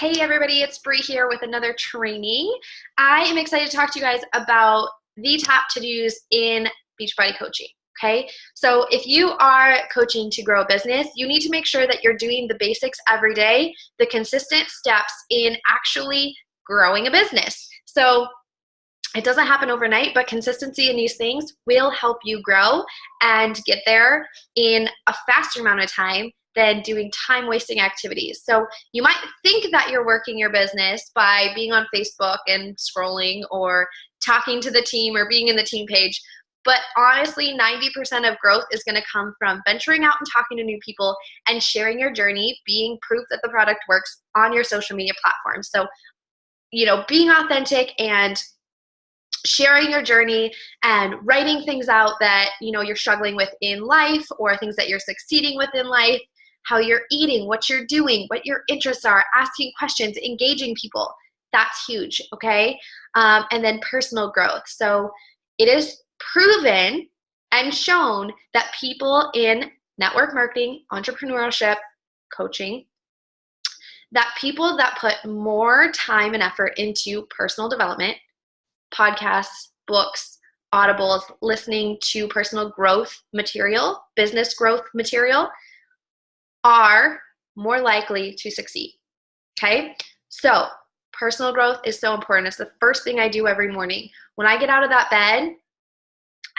Hey everybody, it's Bree here with another training. I am excited to talk to you guys about the top to-dos in Beachbody coaching, okay? So if you are coaching to grow a business, you need to make sure that you're doing the basics every day, the consistent steps in actually growing a business. So it doesn't happen overnight, but consistency in these things will help you grow and get there in a faster amount of time than doing time-wasting activities. So you might think that you're working your business by being on Facebook and scrolling or talking to the team or being in the team page, but honestly, 90% of growth is going to come from venturing out and talking to new people and sharing your journey, being proof that the product works on your social media platforms. So, being authentic and sharing your journey and writing things out that you're struggling with in life or things that you're succeeding with in life, how you're eating, what you're doing, what your interests are, asking questions, engaging people. That's huge, okay? And then personal growth. So it is proven and shown that people in network marketing, entrepreneurship, coaching, that people that put more time and effort into personal development, podcasts, books, audibles, listening to personal growth material, business growth material, are more likely to succeed, okay? So personal growth is so important. It's the first thing I do every morning. When I get out of that bed,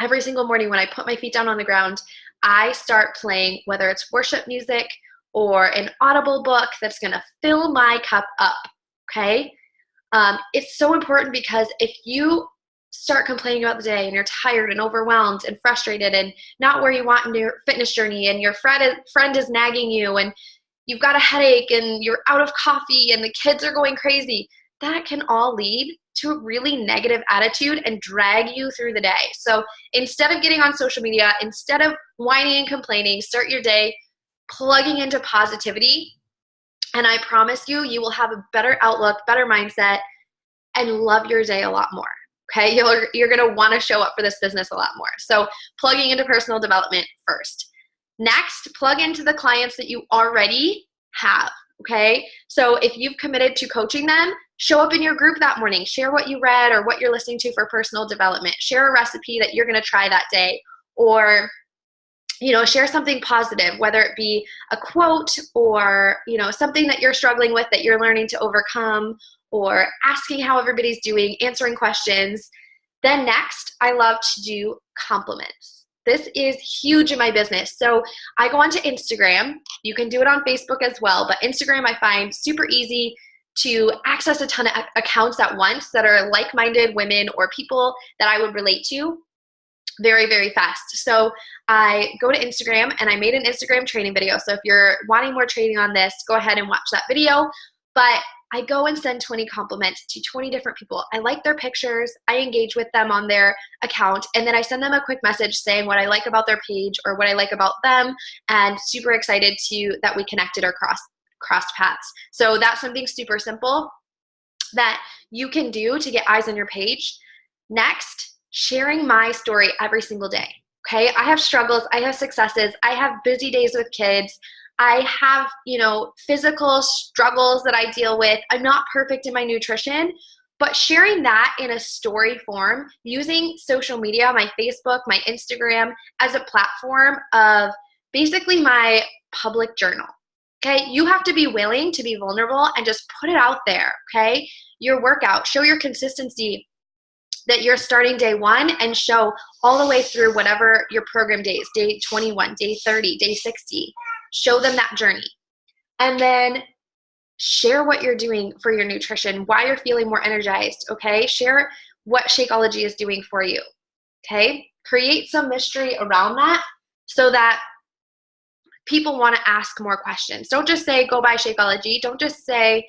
every single morning when I put my feet down on the ground, I start playing, whether it's worship music or an audible book that's gonna fill my cup up, okay? It's so important because if you start complaining about the day and you're tired and overwhelmed and frustrated and not where you want in your fitness journey and your friend is nagging you and you've got a headache and you're out of coffee and the kids are going crazy, that can all lead to a really negative attitude and drag you through the day. So instead of getting on social media, instead of whining and complaining, start your day plugging into positivity. And I promise you, you will have a better outlook, better mindset, and love your day a lot more, okay? You're going to want to show up for this business a lot more. So plugging into personal development first. Next, plug into the clients that you already have, okay? So if you've committed to coaching them, show up in your group that morning. Share what you read or what you're listening to for personal development. Share a recipe that you're going to try that day, or share something positive, whether it be a quote or, something that you're struggling with that you're learning to overcome, or asking how everybody's doing, answering questions. Then next, I love to do compliments. This is huge in my business. So I go onto Instagram. You can do it on Facebook as well, but Instagram I find super easy to access a ton of accounts at once that are like-minded women or people that I would relate to very, very fast. So I go to Instagram and I made an Instagram training video. So if you're wanting more training on this, go ahead and watch that video. But I go and send 20 compliments to 20 different people. I like their pictures. I engage with them on their account. And then I send them a quick message saying what I like about their page or what I like about them, and super excited that we connected or crossed paths. So that's something super simple that you can do to get eyes on your page. Next, sharing my story every single day, okay? I have struggles, I have successes, I have busy days with kids, I have, physical struggles that I deal with. I'm not perfect in my nutrition, but sharing that in a story form, using social media, my Facebook, my Instagram, as a platform of basically my public journal, okay? You have to be willing to be vulnerable and just put it out there, okay? Your workout, show your consistency, that you're starting day 1 and show all the way through whatever your program day is, day 21, day 30, day 60. Show them that journey. And then share what you're doing for your nutrition, why you're feeling more energized, okay? Share what Shakeology is doing for you, okay? Create some mystery around that so that people want to ask more questions. Don't just say, go buy Shakeology. Don't just say,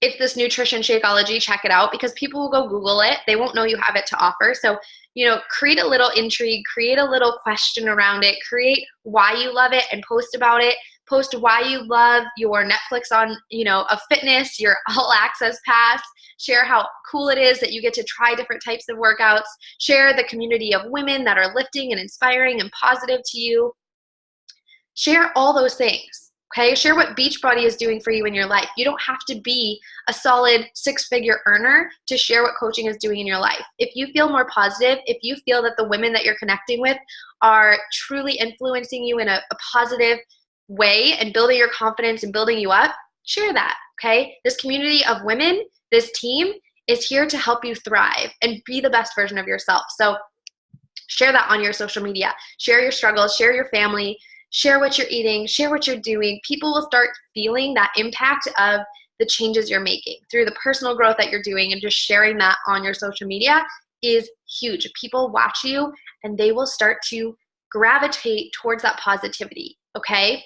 it's this nutrition Shakeology, check it out, because people will go Google it. They won't know you have it to offer. So, create a little intrigue, create a little question around it, create why you love it and post about it. Post why you love your Netflix on, of fitness, your all access pass. Share how cool it is that you get to try different types of workouts. Share the community of women that are lifting and inspiring and positive to you. Share all those things. Okay, share what Beachbody is doing for you in your life. You don't have to be a solid 6-figure earner to share what coaching is doing in your life. If you feel more positive, if you feel that the women that you're connecting with are truly influencing you in a positive way and building your confidence and building you up, share that, okay? This community of women, this team is here to help you thrive and be the best version of yourself. So share that on your social media. Share your struggles, share your family, share what you're eating, share what you're doing. People will start feeling that impact of the changes you're making through the personal growth that you're doing, and just sharing that on your social media is huge. People watch you and they will start to gravitate towards that positivity, okay?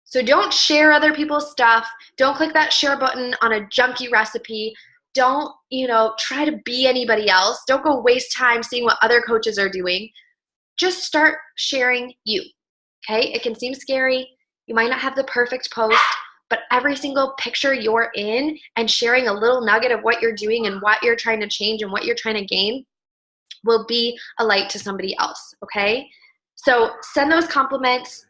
So don't share other people's stuff. Don't click that share button on a junky recipe. Don't, try to be anybody else. Don't go waste time seeing what other coaches are doing. Just start sharing you. Okay, it can seem scary. You might not have the perfect post, but every single picture you're in and sharing a little nugget of what you're doing and what you're trying to change and what you're trying to gain will be a light to somebody else, okay? So send those compliments,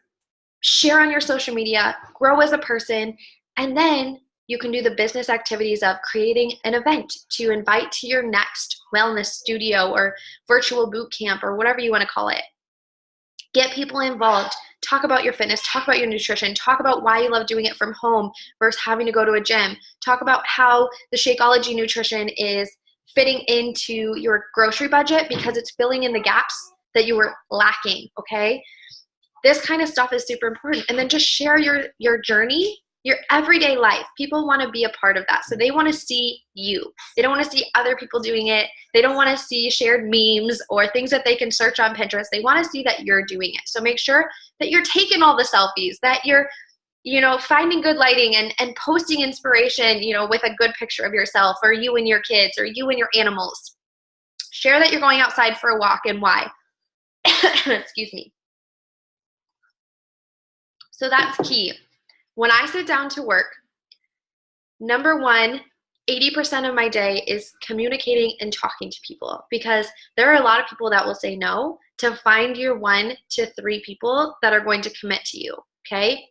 share on your social media, grow as a person, and then you can do the business activities of creating an event to invite to your next wellness studio or virtual boot camp or whatever you want to call it. Get people involved. Talk about your fitness. Talk about your nutrition. Talk about why you love doing it from home versus having to go to a gym. Talk about how the Shakeology nutrition is fitting into your grocery budget because it's filling in the gaps that you were lacking, okay? This kind of stuff is super important. And then just share your journey, your everyday life. People want to be a part of that. So they want to see you. They don't want to see other people doing it. They don't want to see shared memes or things that they can search on Pinterest. They want to see that you're doing it. So make sure that you're taking all the selfies, that you're, finding good lighting and posting inspiration, with a good picture of yourself or you and your kids or you and your animals. Share that you're going outside for a walk and why. Excuse me. So that's key. When I sit down to work, number one, 80% of my day is communicating and talking to people, because there are a lot of people that will say no to find your 1 to 3 people that are going to commit to you, okay?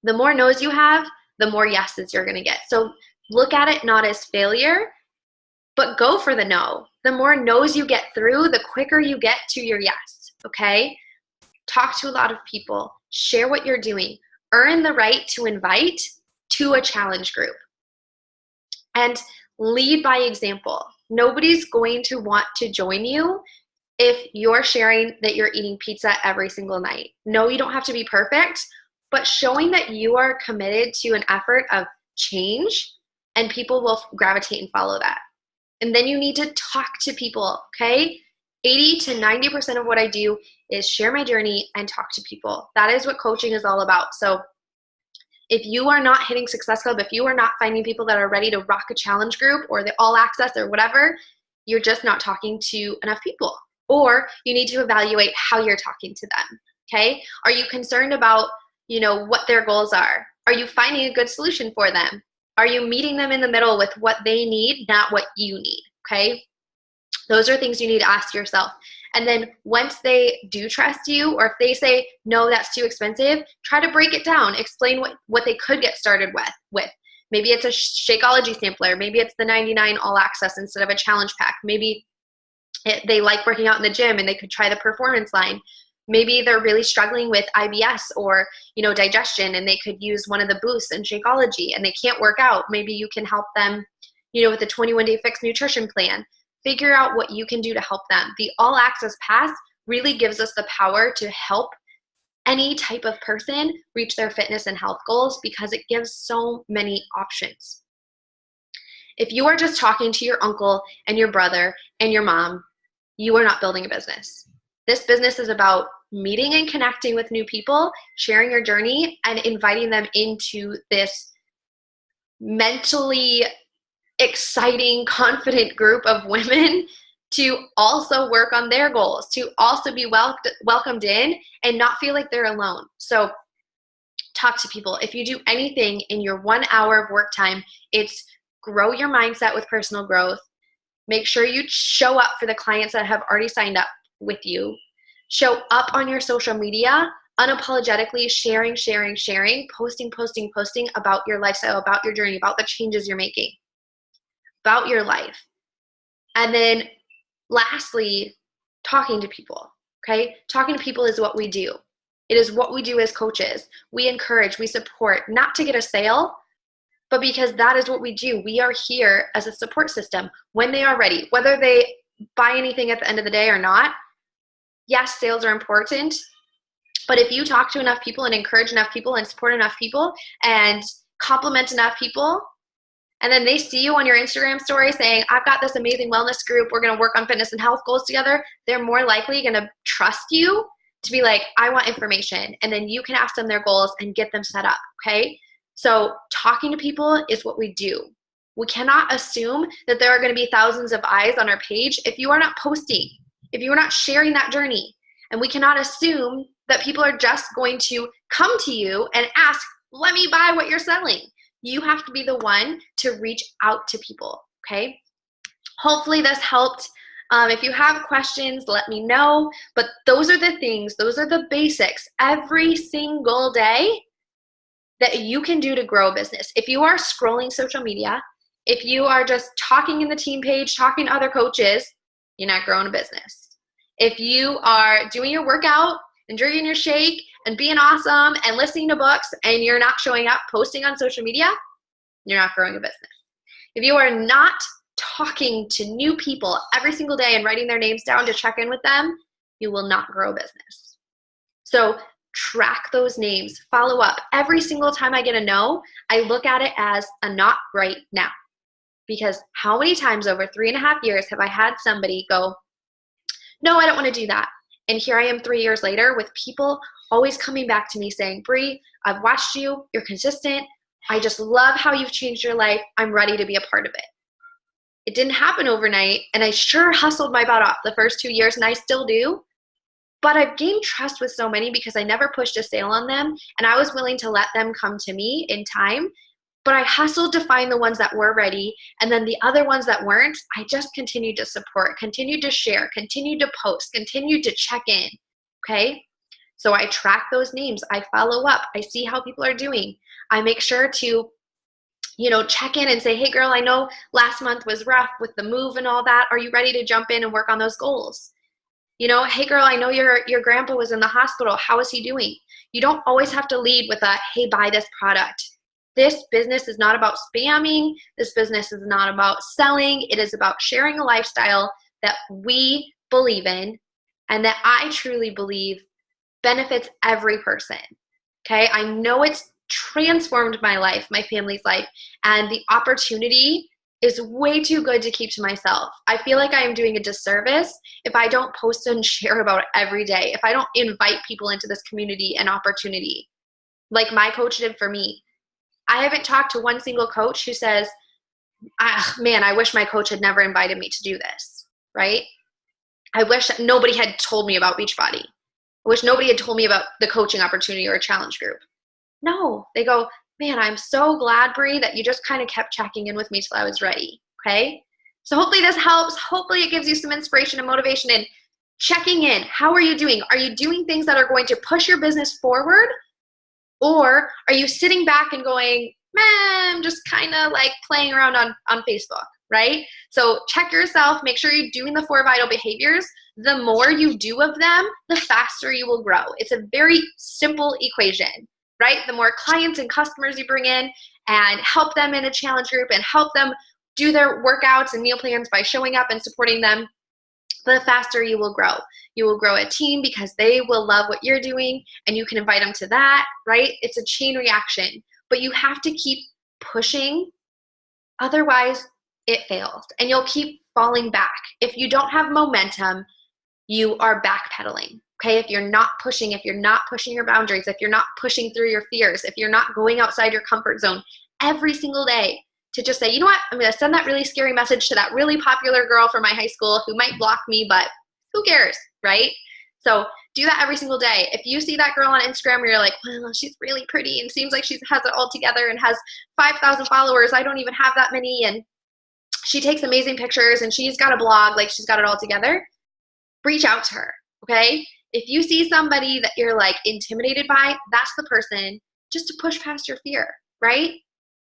The more no's you have, the more yeses you're going to get. So look at it not as failure, but go for the no. The more no's you get through, the quicker you get to your yes, okay? Talk to a lot of people. Share what you're doing. Earn the right to invite to a challenge group. And lead by example. Nobody's going to want to join you if you're sharing that you're eating pizza every single night. No, you don't have to be perfect, but showing that you are committed to an effort of change, and people will gravitate and follow that. And then you need to talk to people, okay? 80 to 90% of what I do is share my journey and talk to people. That is what coaching is all about. So if you are not hitting Success Club, if you are not finding people that are ready to rock a challenge group or the all access or whatever, you're just not talking to enough people. Or you need to evaluate how you're talking to them, okay? Are you concerned about, what their goals are? Are you finding a good solution for them? Are you meeting them in the middle with what they need, not what you need, okay? Those are things you need to ask yourself. And then once they do trust you, or if they say, no, that's too expensive, try to break it down. Explain what they could get started with. Maybe it's a Shakeology sampler. Maybe it's the 99 all access instead of a challenge pack. Maybe they like working out in the gym and they could try the performance line. Maybe they're really struggling with IBS or, digestion, and they could use one of the boosts in Shakeology and they can't work out. Maybe you can help them, with the 21-day fixed nutrition plan. Figure out what you can do to help them. The all access pass really gives us the power to help any type of person reach their fitness and health goals, because it gives so many options. If you are just talking to your uncle and your brother and your mom, you are not building a business. This business is about meeting and connecting with new people, sharing your journey, and inviting them into this mentally exciting, confident group of women to also work on their goals, to also be welcomed in and not feel like they're alone. So talk to people. If you do anything in your 1 hour of work time, it's grow your mindset with personal growth. Make sure you show up for the clients that have already signed up with you. Show up on your social media unapologetically sharing, posting about your lifestyle, about your journey, about the changes you're making, about your life. And then lastly, talking to people, okay? Talking to people is what we do. It is what we do as coaches. We encourage, we support, not to get a sale, but because that is what we do. We are here as a support system when they are ready, whether they buy anything at the end of the day or not. Yes, sales are important, but if you talk to enough people and encourage enough people and support enough people and compliment enough people, and then they see you on your Instagram story saying, I've got this amazing wellness group, we're going to work on fitness and health goals together, they're more likely going to trust you to be like, I want information. And then you can ask them their goals and get them set up, okay? So talking to people is what we do. We cannot assume that there are going to be thousands of eyes on our page if you are not posting, if you are not sharing that journey. And we cannot assume that people are just going to come to you and ask, let me buy what you're selling. You have to be the one to reach out to people, okay? Hopefully this helped. If you have questions, let me know. But those are the things, those are the basics every single day that you can do to grow a business. If you are scrolling social media, if you are just talking in the team page, talking to other coaches, you're not growing a business. If you are doing your workout and drinking your shake and being awesome and listening to books and you're not showing up, posting on social media, you're not growing a business. If you are not talking to new people every single day and writing their names down to check in with them, you will not grow a business. So track those names, follow up. Every single time I get a no, I look at it as a not right now. Because how many times over 3.5 years have I had somebody go, no, I don't want to do that. And here I am 3 years later with people always coming back to me saying, Bree, I've watched you, you're consistent. I just love how you've changed your life. I'm ready to be a part of it. It didn't happen overnight, and I sure hustled my butt off the first 2 years, and I still do. But I've gained trust with so many because I never pushed a sale on them, and I was willing to let them come to me in time. But I hustled to find the ones that were ready, and then the other ones that weren't, I just continued to support, continued to share, continued to post, continued to check in, okay? So I track those names. I follow up. I see how people are doing. I make sure to check in and say, hey girl, I know last month was rough with the move and all that. Are you ready to jump in and work on those goals? Hey girl, I know your grandpa was in the hospital. How is he doing? You don't always have to lead with a, hey, buy this product. This business is not about spamming. This business is not about selling. It is about sharing a lifestyle that we believe in and that I truly believe benefits every person. Okay, I know it's transformed my life, my family's life, and the opportunity is way too good to keep to myself. I feel like I am doing a disservice if I don't post and share about it every day, if I don't invite people into this community and opportunity, like my coach did for me. I haven't talked to one single coach who says, man, I wish my coach had never invited me to do this, right? I wish nobody had told me about Beachbody. I wish nobody had told me about the coaching opportunity or a challenge group. No, they go, man, I'm so glad, Bree, that you just kind of kept checking in with me till I was ready, okay? So hopefully this helps. Hopefully it gives you some inspiration and motivation and checking in. How are you doing? Are you doing things that are going to push your business forward? Or are you sitting back and going, man, I'm just kind of like playing around on Facebook, right? So check yourself. Make sure you're doing the 4 vital behaviors. The more you do of them, the faster you will grow. It's a very simple equation, right? The more clients and customers you bring in and help them in a challenge group and help them do their workouts and meal plans by showing up and supporting them, the faster you will grow. You will grow a team because they will love what you're doing and you can invite them to that, right? It's a chain reaction, but you have to keep pushing. Otherwise, it fails and you'll keep falling back. If you don't have momentum, you are backpedaling. Okay, if you're not pushing your boundaries, if you're not pushing through your fears, if you're not going outside your comfort zone every single day to just say, you know what, I'm going to send that really scary message to that really popular girl from my high school who might block me, but who cares, right? So do that every single day. If you see that girl on Instagram where you're like, well, she's really pretty and seems like she has it all together and has 5,000 followers, I don't even have that many, and she takes amazing pictures and she's got a blog, like she's got it all together, reach out to her, okay? If you see somebody that you're like intimidated by, that's the person, just to push past your fear, right?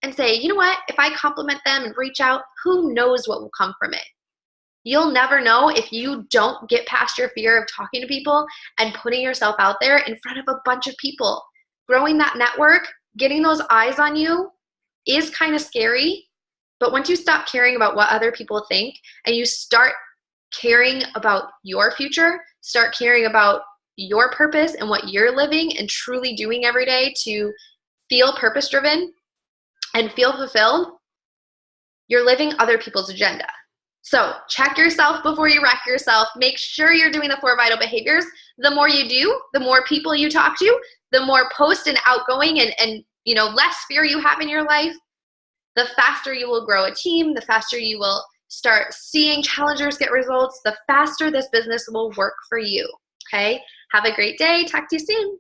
And say, you know what, if I compliment them and reach out, who knows what will come from it? You'll never know if you don't get past your fear of talking to people and putting yourself out there in front of a bunch of people. Growing that network, getting those eyes on you is kind of scary, but once you stop caring about what other people think and you start caring about your future, start caring about your purpose and what you're living and truly doing every day to feel purpose-driven and feel fulfilled, you're living other people's agenda. So check yourself before you wreck yourself. Make sure you're doing the 4 vital behaviors. The more you do, the more people you talk to, the more post and outgoing and less fear you have in your life, the faster you will grow a team, the faster you will start seeing challengers get results, the faster this business will work for you. Okay? Have a great day. Talk to you soon.